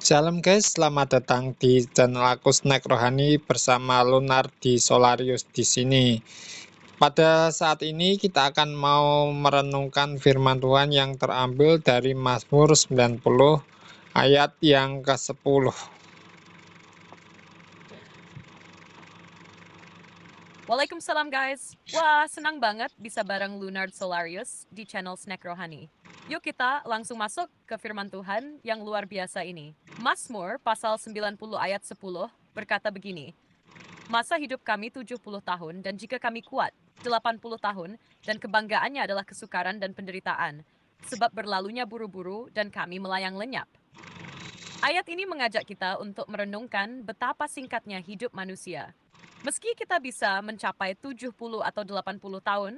Shalom guys, selamat datang di channel aku Snack Rohani bersama Lunar di Solarius di sini. Pada saat ini kita akan mau merenungkan firman Tuhan yang terambil dari Mazmur 90 ayat yang ke-10. Waalaikumsalam guys. Wah, senang banget bisa bareng Lunard Solarius di channel Snack Rohani. Yuk kita langsung masuk ke firman Tuhan yang luar biasa ini. Mazmur pasal 90 ayat 10 berkata begini. Masa hidup kami 70 tahun dan jika kami kuat 80 tahun dan kebanggaannya adalah kesukaran dan penderitaan. Sebab berlalunya buru-buru dan kami melayang lenyap. Ayat ini mengajak kita untuk merenungkan betapa singkatnya hidup manusia. Meski kita bisa mencapai 70 atau 80 tahun,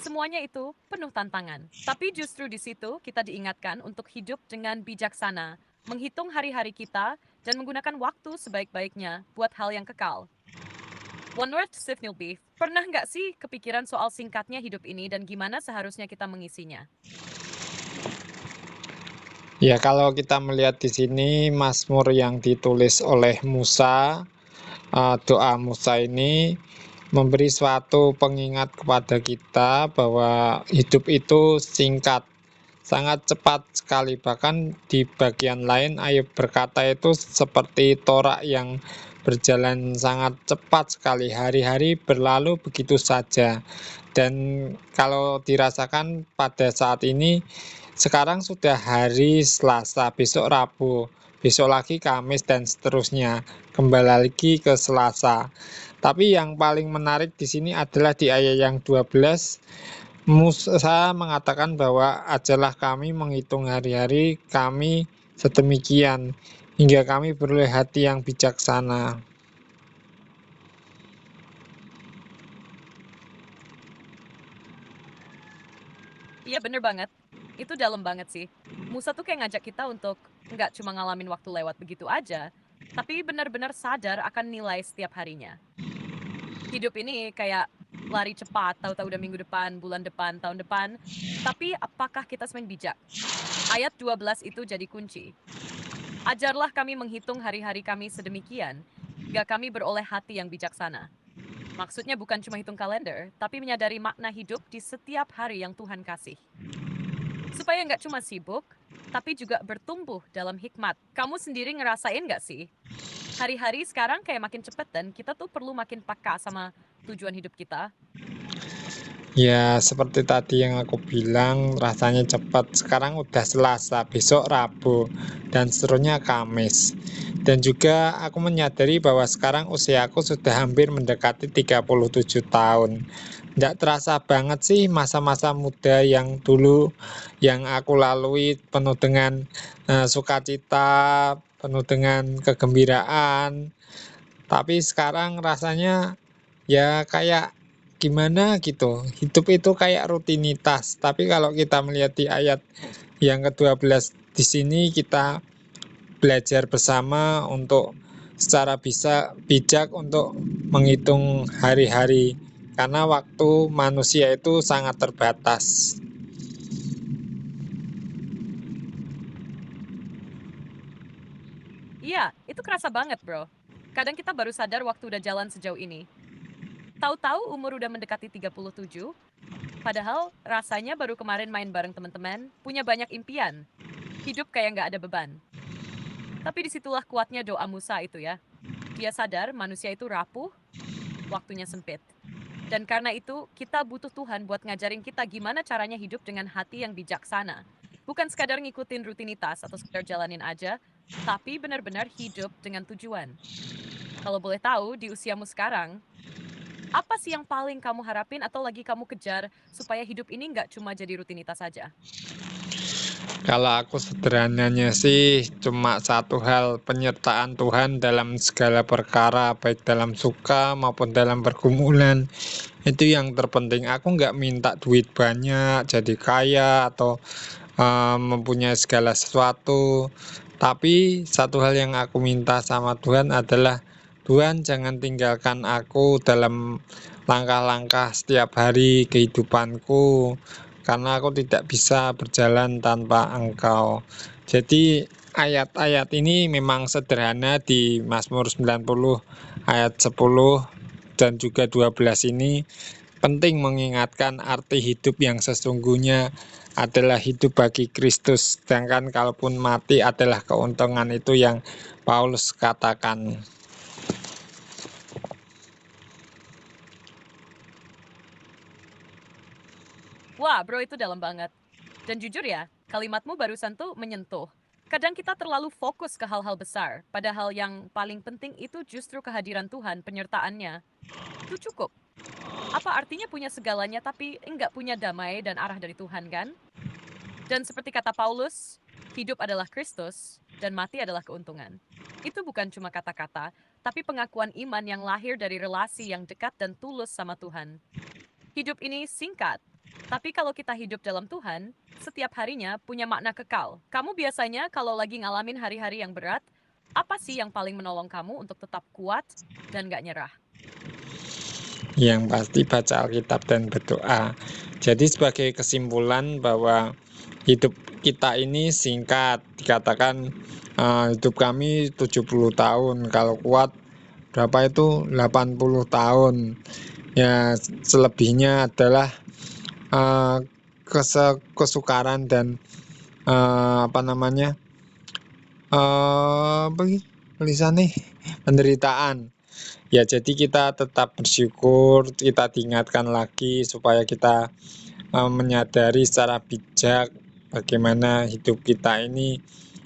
semuanya itu penuh tantangan. Tapi justru di situ kita diingatkan untuk hidup dengan bijaksana, menghitung hari-hari kita, dan menggunakan waktu sebaik-baiknya buat hal yang kekal. One word Sifnil Beef, pernah nggak sih kepikiran soal singkatnya hidup ini dan gimana seharusnya kita mengisinya? Ya, kalau kita melihat di sini Mazmur yang ditulis oleh Musa, doa Musa ini memberi suatu pengingat kepada kita bahwa hidup itu singkat, sangat cepat sekali. Bahkan di bagian lain Ayub berkata itu seperti torak yang berjalan sangat cepat sekali. Hari-hari berlalu begitu saja. Dan kalau dirasakan pada saat ini, sekarang sudah hari Selasa, besok Rabu, besok lagi Kamis dan seterusnya. Kembali lagi ke Selasa. Tapi yang paling menarik di sini adalah di ayat yang 12, Musa mengatakan bahwa ajarlah kami menghitung hari-hari kami sedemikian, hingga kami beroleh hati yang bijaksana. Iya bener banget. Itu dalam banget sih. Musa tuh kayak ngajak kita untuk nggak cuma ngalamin waktu lewat begitu aja, tapi benar-benar sadar akan nilai setiap harinya. Hidup ini kayak lari cepat, tahu-tahu udah minggu depan, bulan depan, tahun depan. Tapi apakah kita semakin bijak? Ayat 12 itu jadi kunci. Ajarlah kami menghitung hari-hari kami sedemikian, hingga kami beroleh hati yang bijaksana. Maksudnya bukan cuma hitung kalender, tapi menyadari makna hidup di setiap hari yang Tuhan kasih. Supaya nggak cuma sibuk, tapi juga bertumbuh dalam hikmat. Kamu sendiri ngerasain nggak sih? Hari-hari sekarang kayak makin cepet dan kita tuh perlu makin peka sama tujuan hidup kita. Ya, seperti tadi yang aku bilang, rasanya cepat. Sekarang udah Selasa, besok Rabu, dan seterusnya Kamis. Dan juga aku menyadari bahwa sekarang usiaku sudah hampir mendekati 37 tahun. Nggak terasa banget sih masa-masa muda yang dulu yang aku lalui penuh dengan sukacita, penuh dengan kegembiraan. Tapi sekarang rasanya ya kayak gimana gitu. Hidup itu kayak rutinitas. Tapi kalau kita melihat di ayat yang ke-12 di sini kita belajar bersama untuk secara bisa bijak untuk menghitung hari-hari karena waktu manusia itu sangat terbatas. Iya, itu kerasa banget, bro. Kadang kita baru sadar waktu udah jalan sejauh ini. Tahu-tahu umur udah mendekati 37, padahal rasanya baru kemarin main bareng teman-teman, punya banyak impian. Hidup kayak nggak ada beban. Tapi disitulah kuatnya doa Musa itu ya. Dia sadar manusia itu rapuh, waktunya sempit. Dan karena itu, kita butuh Tuhan buat ngajarin kita gimana caranya hidup dengan hati yang bijaksana. Bukan sekadar ngikutin rutinitas atau sekedar jalanin aja, tapi benar-benar hidup dengan tujuan. Kalau boleh tahu, di usiamu sekarang, apa sih yang paling kamu harapin atau lagi kamu kejar supaya hidup ini nggak cuma jadi rutinitas saja? Kalau aku sederhananya sih cuma satu hal, penyertaan Tuhan dalam segala perkara, baik dalam suka maupun dalam pergumulan. Itu yang terpenting. Aku nggak minta duit banyak, jadi kaya atau mempunyai segala sesuatu. Tapi satu hal yang aku minta sama Tuhan adalah Tuhan jangan tinggalkan aku dalam langkah-langkah setiap hari kehidupanku karena aku tidak bisa berjalan tanpa Engkau. Jadi ayat-ayat ini memang sederhana di Mazmur 90 ayat 10 dan juga 12 ini penting mengingatkan arti hidup yang sesungguhnya adalah hidup bagi Kristus, sedangkan kalaupun mati adalah keuntungan, itu yang Paulus katakan. Wah, bro, itu dalam banget. Dan jujur ya, kalimatmu barusan tuh menyentuh. Kadang kita terlalu fokus ke hal-hal besar, padahal yang paling penting itu justru kehadiran Tuhan, penyertaannya. Itu cukup. Apa artinya punya segalanya tapi enggak punya damai dan arah dari Tuhan, kan? Dan seperti kata Paulus, hidup adalah Kristus dan mati adalah keuntungan. Itu bukan cuma kata-kata, tapi pengakuan iman yang lahir dari relasi yang dekat dan tulus sama Tuhan. Hidup ini singkat, tapi kalau kita hidup dalam Tuhan, setiap harinya punya makna kekal. Kamu biasanya kalau lagi ngalamin hari-hari yang berat, apa sih yang paling menolong kamu untuk tetap kuat dan gak nyerah? Yang pasti baca Alkitab dan berdoa. Jadi sebagai kesimpulan bahwa hidup kita ini singkat, dikatakan hidup kami 70 tahun, kalau kuat berapa itu 80 tahun. Ya, selebihnya adalah kesukaran dan apa namanya, tulisannya penderitaan. Ya, jadi kita tetap bersyukur, kita diingatkan lagi supaya kita menyadari secara bijak bagaimana hidup kita ini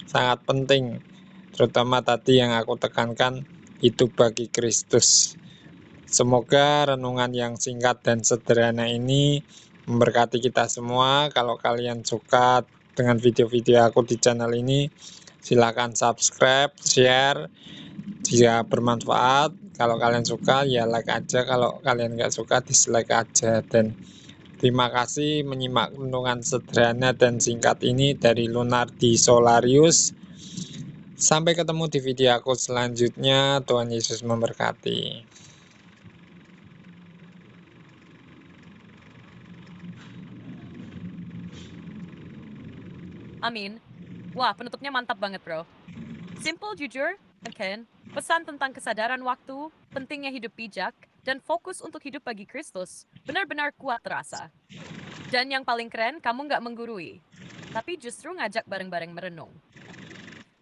sangat penting, terutama tadi yang aku tekankan, hidup bagi Kristus. Semoga renungan yang singkat dan sederhana ini memberkati kita semua. Kalau kalian suka dengan video-video aku di channel ini, silakan subscribe, share jika bermanfaat. Kalau kalian suka ya like aja, kalau kalian nggak suka dislike aja. Dan terima kasih menyimak renungan sederhana dan singkat ini dari Lunardi Solarius. Sampai ketemu di video aku selanjutnya. Tuhan Yesus memberkati. Amin. Wah, penutupnya mantap banget, bro. Simple, jujur, kan? Pesan tentang kesadaran waktu, pentingnya hidup bijak, dan fokus untuk hidup bagi Kristus benar-benar kuat terasa. Dan yang paling keren, kamu nggak menggurui, tapi justru ngajak bareng-bareng merenung.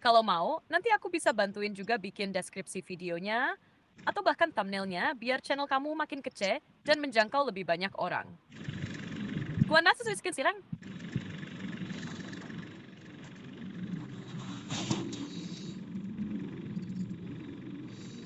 Kalau mau, nanti aku bisa bantuin juga bikin deskripsi videonya, atau bahkan thumbnailnya, biar channel kamu makin kece dan menjangkau lebih banyak orang. Gua nasa suiskin silang.